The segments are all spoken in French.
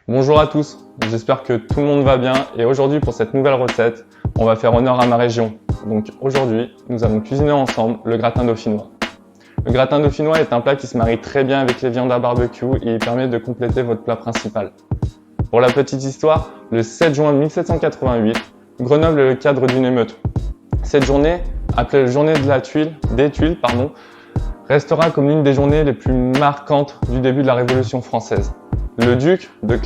Bonjour à tous, j'espère que tout le monde va bien et aujourd'hui pour cette nouvelle recette, on va faire honneur à ma région. Donc aujourd'hui, nous allons cuisiner ensemble le gratin dauphinois. Le gratin dauphinois est un plat qui se marie très bien avec les viandes à barbecue et il permet de compléter votre plat principal. Pour la petite histoire, le 7 juin 1788, Grenoble est le cadre d'une émeute. Cette journée, appelée la journée des tuiles, restera comme l'une des journées les plus marquantes du début de la Révolution française. Le duc de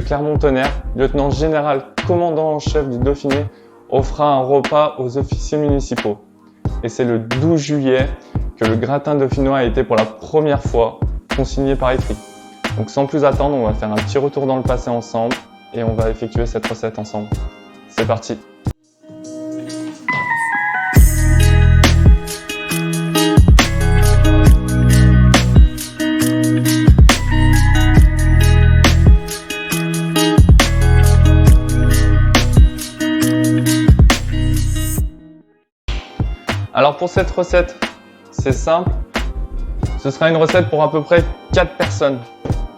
Clermont-Tonnerre, lieutenant général commandant en chef du Dauphiné, offra un repas aux officiers municipaux. Et c'est le 12 juillet que le gratin dauphinois a été pour la première fois consigné par écrit. Donc sans plus attendre, on va faire un petit retour dans le passé ensemble et on va effectuer cette recette ensemble. C'est parti! Alors pour cette recette, c'est simple, ce sera une recette pour à peu près 4 personnes.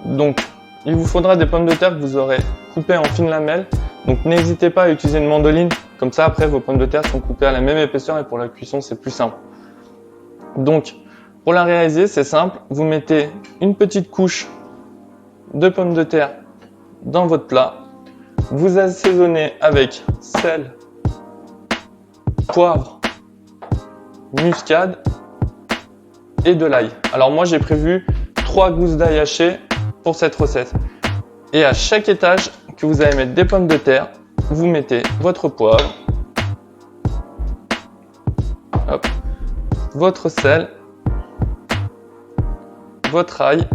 Donc il vous faudra des pommes de terre que vous aurez coupées en fines lamelles. Donc n'hésitez pas à utiliser une mandoline, comme ça après vos pommes de terre sont coupées à la même épaisseur et pour la cuisson c'est plus simple. Donc pour la réaliser c'est simple, vous mettez une petite couche de pommes de terre dans votre plat, vous assaisonnez avec sel, poivre, muscade et de l'ail. Alors moi j'ai prévu 3 gousses d'ail haché pour cette recette. Et à chaque étage que vous allez mettre des pommes de terre, vous mettez votre poivre, hop, votre sel, votre ail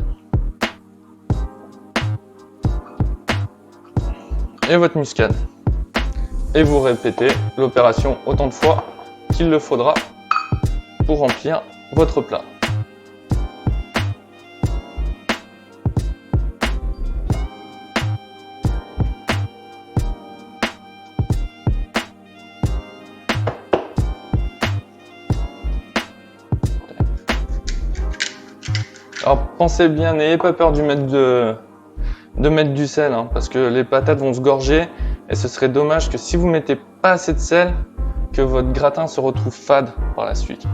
et votre muscade. Et vous répétez l'opération autant de fois qu'il le faudra pour remplir votre plat. Alors pensez bien, n'ayez pas peur de mettre du sel, parce que les patates vont se gorger et ce serait dommage que si vous mettez pas assez de sel, que votre gratin se retrouve fade par la suite.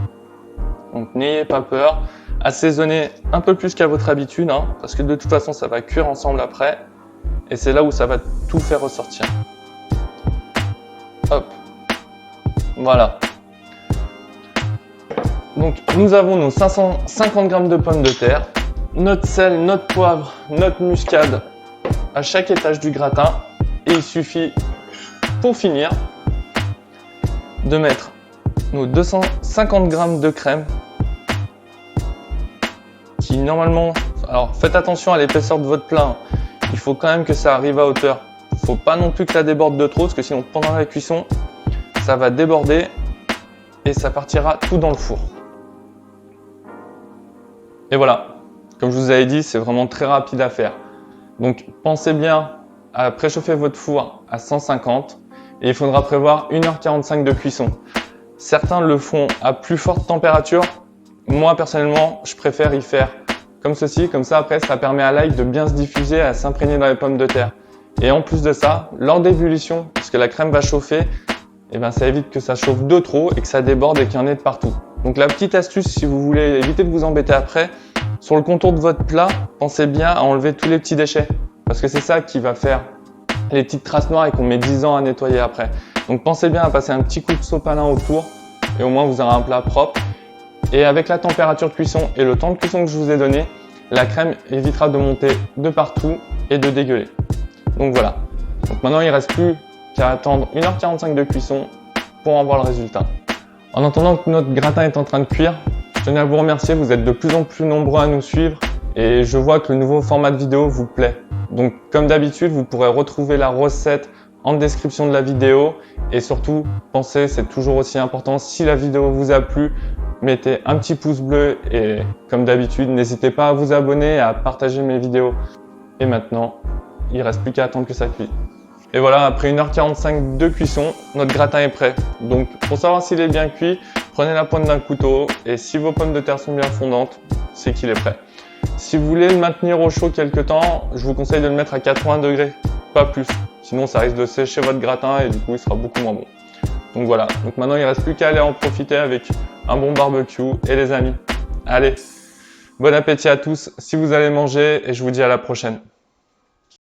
Donc n'ayez pas peur, assaisonnez un peu plus qu'à votre habitude, parce que de toute façon ça va cuire ensemble après, et c'est là où ça va tout faire ressortir. Hop, voilà. Donc nous avons nos 550 g de pommes de terre, notre sel, notre poivre, notre muscade à chaque étage du gratin, et il suffit pour finir de mettre nos 250 g de crème qui normalement, alors faites attention à l'épaisseur de votre plat, il faut quand même que ça arrive à hauteur, il ne faut pas non plus que ça déborde de trop parce que sinon pendant la cuisson ça va déborder et ça partira tout dans le four. Et voilà, comme je vous avais dit, c'est vraiment très rapide à faire. Donc pensez bien à préchauffer votre four à 150 et il faudra prévoir 1h45 de cuisson. Certains le font à plus forte température. Moi personnellement, je préfère y faire comme ceci, comme ça après ça permet à l'ail de bien se diffuser, à s'imprégner dans les pommes de terre. Et en plus de ça, lors d'ébullition, puisque la crème va chauffer, ça évite que ça chauffe de trop et que ça déborde et qu'il y en ait de partout. Donc la petite astuce, si vous voulez éviter de vous embêter après, sur le contour de votre plat, pensez bien à enlever tous les petits déchets. Parce que c'est ça qui va faire les petites traces noires et qu'on met 10 ans à nettoyer après. Donc pensez bien à passer un petit coup de sopalin autour et au moins vous aurez un plat propre. Et avec la température de cuisson et le temps de cuisson que je vous ai donné, la crème évitera de monter de partout et de dégueuler. Donc voilà. Donc maintenant il ne reste plus qu'à attendre 1h45 de cuisson pour en voir le résultat. En attendant que notre gratin est en train de cuire, je tenais à vous remercier, vous êtes de plus en plus nombreux à nous suivre et je vois que le nouveau format de vidéo vous plaît. Donc comme d'habitude, vous pourrez retrouver la recette en description de la vidéo et surtout, pensez, c'est toujours aussi important, si la vidéo vous a plu, mettez un petit pouce bleu et comme d'habitude, n'hésitez pas à vous abonner et à partager mes vidéos. Et maintenant, il ne reste plus qu'à attendre que ça cuise. Et voilà, après 1h45 de cuisson, notre gratin est prêt. Donc pour savoir s'il est bien cuit, prenez la pointe d'un couteau et si vos pommes de terre sont bien fondantes, c'est qu'il est prêt. Si vous voulez le maintenir au chaud quelques temps, je vous conseille de le mettre à 80 degrés, pas plus. Sinon ça risque de sécher votre gratin et du coup il sera beaucoup moins bon. Donc voilà, donc maintenant il ne reste plus qu'à aller en profiter avec un bon barbecue et les amis. Allez, bon appétit à tous si vous allez manger et je vous dis à la prochaine.